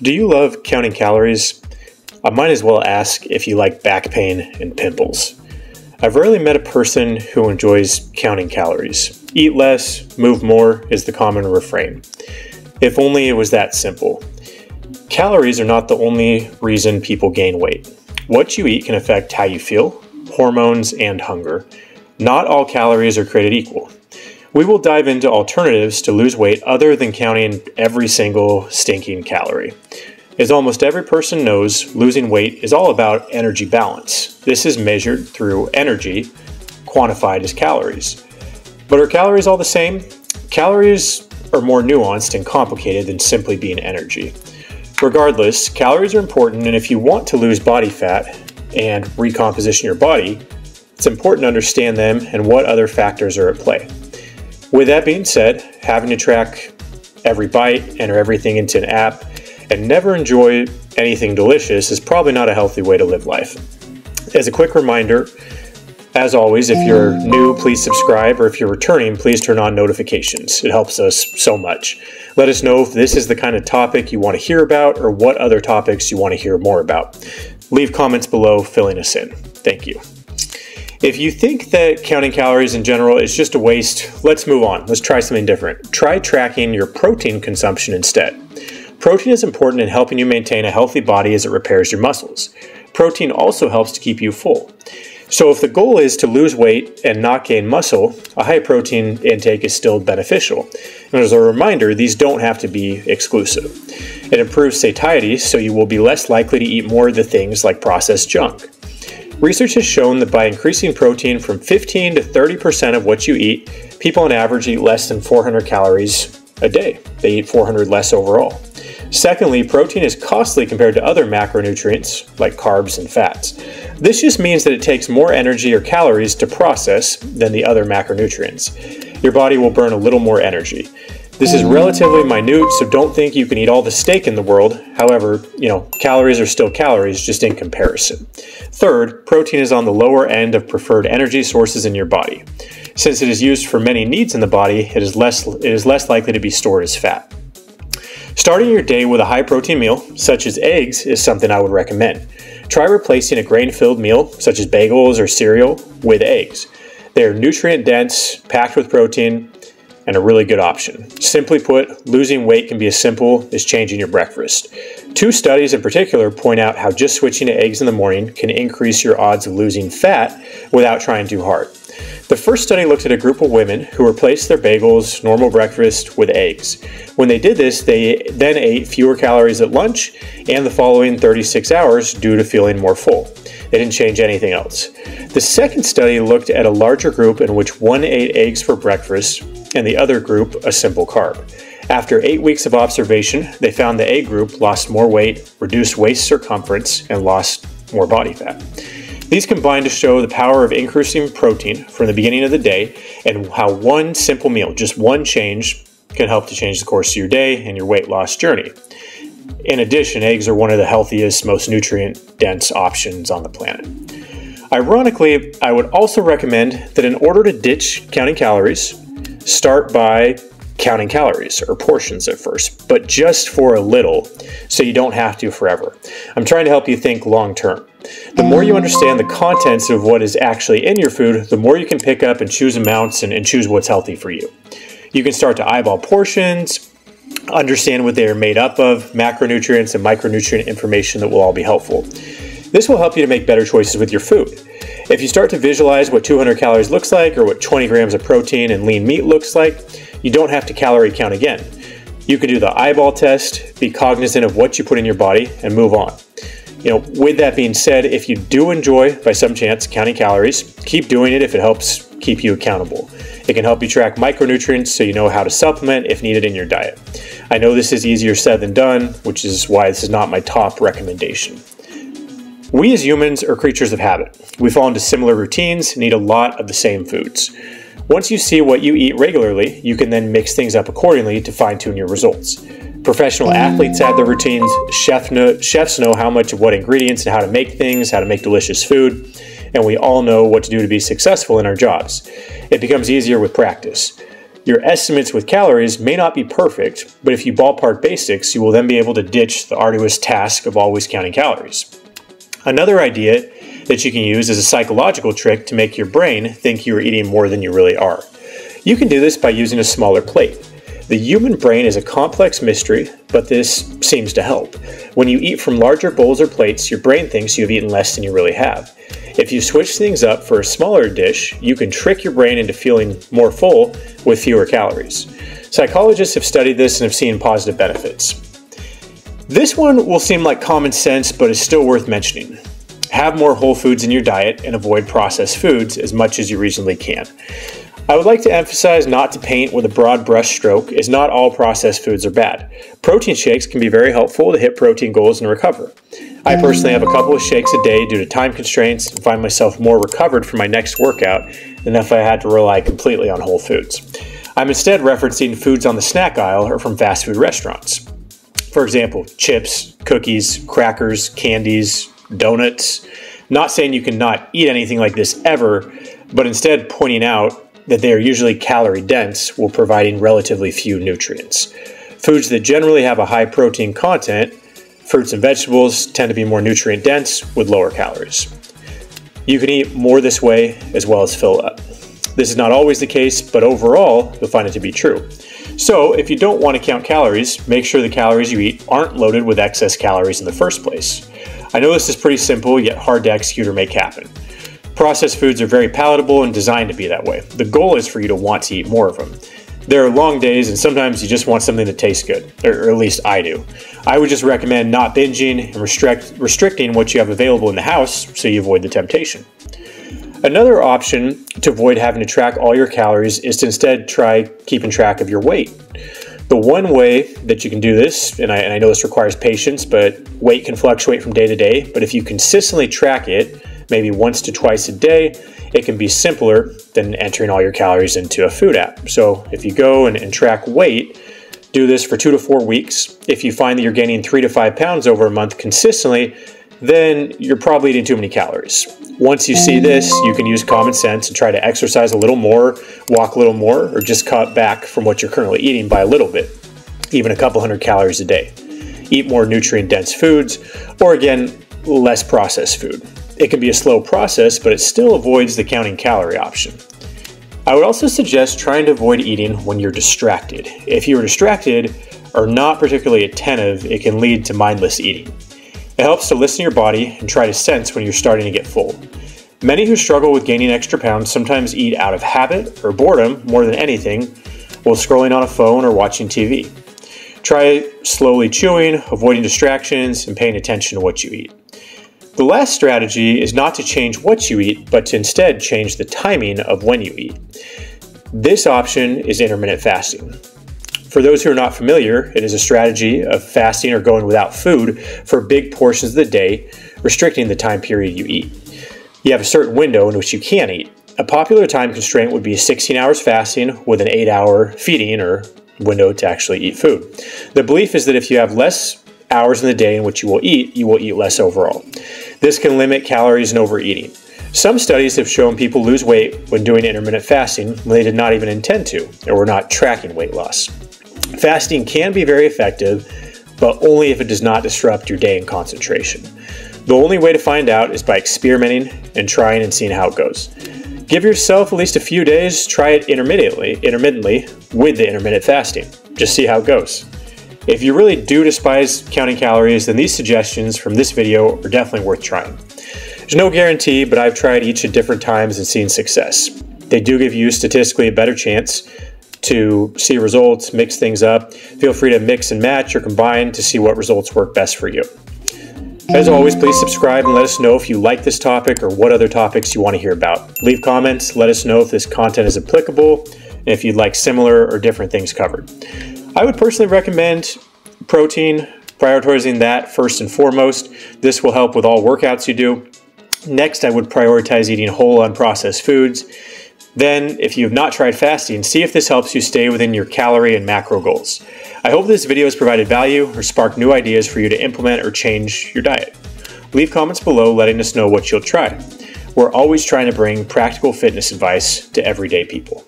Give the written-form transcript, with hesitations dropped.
Do you love counting calories? I might as well ask if you like back pain and pimples. I've rarely met a person who enjoys counting calories. Eat less, move more is the common refrain. If only it was that simple. Calories are not the only reason people gain weight. What you eat can affect how you feel, hormones, and hunger. Not all calories are created equal. We will dive into alternatives to lose weight other than counting every single stinking calorie. As almost every person knows, losing weight is all about energy balance. This is measured through energy, quantified as calories. But are calories all the same? Calories are more nuanced and complicated than simply being energy. Regardless, calories are important, and if you want to lose body fat and recomposition your body, it's important to understand them and what other factors are at play. With that being said, having to track every bite, enter everything into an app, and never enjoy anything delicious is probably not a healthy way to live life. As a quick reminder, as always, if you're new, please subscribe, or if you're returning, please turn on notifications. It helps us so much. Let us know if this is the kind of topic you want to hear about or what other topics you want to hear more about. Leave comments below filling us in. Thank you. If you think that counting calories in general is just a waste, let's move on. Let's try something different. Try tracking your protein consumption instead. Protein is important in helping you maintain a healthy body as it repairs your muscles. Protein also helps to keep you full. So if the goal is to lose weight and not gain muscle, a high protein intake is still beneficial. And as a reminder, these don't have to be exclusive. It improves satiety, so you will be less likely to eat more of the things like processed junk. Research has shown that by increasing protein from 15 to 30% of what you eat, people on average eat less than 400 calories a day. They eat 400 less overall. Secondly, protein is costly compared to other macronutrients like carbs and fats. This just means that it takes more energy or calories to process than the other macronutrients. Your body will burn a little more energy. This is relatively minute, so don't think you can eat all the steak in the world. However, calories are still calories, just in comparison. Third, protein is on the lower end of preferred energy sources in your body. Since it is used for many needs in the body, it is less likely to be stored as fat. Starting your day with a high protein meal, such as eggs, is something I would recommend. Try replacing a grain-filled meal, such as bagels or cereal, with eggs. They are nutrient-dense, packed with protein, and a really good option. Simply put, losing weight can be as simple as changing your breakfast. 2 studies in particular point out how just switching to eggs in the morning can increase your odds of losing fat without trying too hard. The first study looked at a group of women who replaced their bagels, normal breakfast, with eggs. When they did this, they then ate fewer calories at lunch and the following 36 hours due to feeling more full. They didn't change anything else. The second study looked at a larger group in which one ate eggs for breakfast and the other group a simple carb. After 8 weeks of observation, they found the A group lost more weight, reduced waist circumference, and lost more body fat. These combine to show the power of increasing protein from the beginning of the day and how one simple meal, just one change, can help to change the course of your day and your weight loss journey. In addition, eggs are one of the healthiest, most nutrient-dense options on the planet. Ironically, I would also recommend that in order to ditch counting calories, start by counting calories or portions at first, but just for a little, so you don't have to forever. I'm trying to help you think long term. The more you understand the contents of what is actually in your food, the more you can pick up and choose amounts and choose what's healthy for you. You can start to eyeball portions, understand what they are made up of, macronutrients and micronutrient information that will all be helpful. This will help you to make better choices with your food. If you start to visualize what 200 calories looks like or what 20 grams of protein and lean meat looks like, you don't have to calorie count again. You can do the eyeball test, be cognizant of what you put in your body, and move on. With that being said, if you do enjoy, by some chance, counting calories, keep doing it if it helps keep you accountable. It can help you track micronutrients so you know how to supplement if needed in your diet. I know this is easier said than done, which is why this is not my top recommendation. We as humans are creatures of habit. We fall into similar routines and eat a lot of the same foods. Once you see what you eat regularly, you can then mix things up accordingly to fine-tune your results. Professional athletes have their routines. Chefs know how much of what ingredients and how to make things, how to make delicious food, and we all know what to do to be successful in our jobs. It becomes easier with practice. Your estimates with calories may not be perfect, but if you ballpark basics, you will then be able to ditch the arduous task of always counting calories. Another idea that you can use is a psychological trick to make your brain think you are eating more than you really are. You can do this by using a smaller plate. The human brain is a complex mystery, but this seems to help. When you eat from larger bowls or plates, your brain thinks you have eaten less than you really have. If you switch things up for a smaller dish, you can trick your brain into feeling more full with fewer calories. Psychologists have studied this and have seen positive benefits. This one will seem like common sense, but is still worth mentioning. Have more whole foods in your diet and avoid processed foods as much as you reasonably can. I would like to emphasize not to paint with a broad brush stroke, as not all processed foods are bad. Protein shakes can be very helpful to hit protein goals and recover. I personally have a couple of shakes a day due to time constraints and find myself more recovered for my next workout than if I had to rely completely on whole foods. I'm instead referencing foods on the snack aisle or from fast food restaurants. For example, chips, cookies, crackers, candies, donuts. Not saying you cannot eat anything like this ever, but instead pointing out that they are usually calorie dense while providing relatively few nutrients. Foods that generally have a high protein content, fruits and vegetables, tend to be more nutrient dense with lower calories. You can eat more this way as well as fill up. This is not always the case, but overall, you'll find it to be true. So if you don't want to count calories, make sure the calories you eat aren't loaded with excess calories in the first place. I know this is pretty simple, yet hard to execute or make happen. Processed foods are very palatable and designed to be that way. The goal is for you to want to eat more of them. There are long days and sometimes you just want something that tastes good, or at least I do. I would just recommend not binging and restricting what you have available in the house so you avoid the temptation. Another option to avoid having to track all your calories is to instead try keeping track of your weight. The one way that you can do this, and I know this requires patience, but weight can fluctuate from day to day, but if you consistently track it, maybe once to twice a day, it can be simpler than entering all your calories into a food app. So if you go and track weight, do this for 2 to 4 weeks. If you find that you're gaining 3 to 5 pounds over a month consistently, then you're probably eating too many calories. Once you see this, you can use common sense and try to exercise a little more, walk a little more, or just cut back from what you're currently eating by a little bit, even a couple hundred calories a day. Eat more nutrient-dense foods, or again, less processed food. It can be a slow process, but it still avoids the counting calorie option. I would also suggest trying to avoid eating when you're distracted. If you are distracted or not particularly attentive, it can lead to mindless eating. It helps to listen to your body and try to sense when you're starting to get full. Many who struggle with gaining extra pounds sometimes eat out of habit or boredom more than anything while scrolling on a phone or watching TV. Try slowly chewing, avoiding distractions, and paying attention to what you eat. The last strategy is not to change what you eat, but to instead change the timing of when you eat. This option is intermittent fasting. For those who are not familiar, it is a strategy of fasting or going without food for big portions of the day, restricting the time period you eat. You have a certain window in which you can eat. A popular time constraint would be 16 hours fasting with an 8-hour feeding or window to actually eat food. The belief is that if you have less hours in the day in which you will eat less overall. This can limit calories and overeating. Some studies have shown people lose weight when doing intermittent fasting when they did not even intend to or were not tracking weight loss. Fasting can be very effective, but only if it does not disrupt your day and concentration. The only way to find out is by experimenting and trying and seeing how it goes. Give yourself at least a few days, try it intermittently with the intermittent fasting. Just see how it goes. If you really do despise counting calories, then these suggestions from this video are definitely worth trying. There's no guarantee, but I've tried each at different times and seen success. They do give you statistically a better chance to see results, mix things up. Feel free to mix and match or combine to see what results work best for you. As always, please subscribe and let us know if you like this topic or what other topics you want to hear about. Leave comments, let us know if this content is applicable and if you'd like similar or different things covered. I would personally recommend protein, prioritizing that first and foremost. This will help with all workouts you do. Next, I would prioritize eating whole, unprocessed foods. Then, if you have not tried fasting, see if this helps you stay within your calorie and macro goals. I hope this video has provided value or sparked new ideas for you to implement or change your diet. Leave comments below letting us know what you'll try. We're always trying to bring practical fitness advice to everyday people.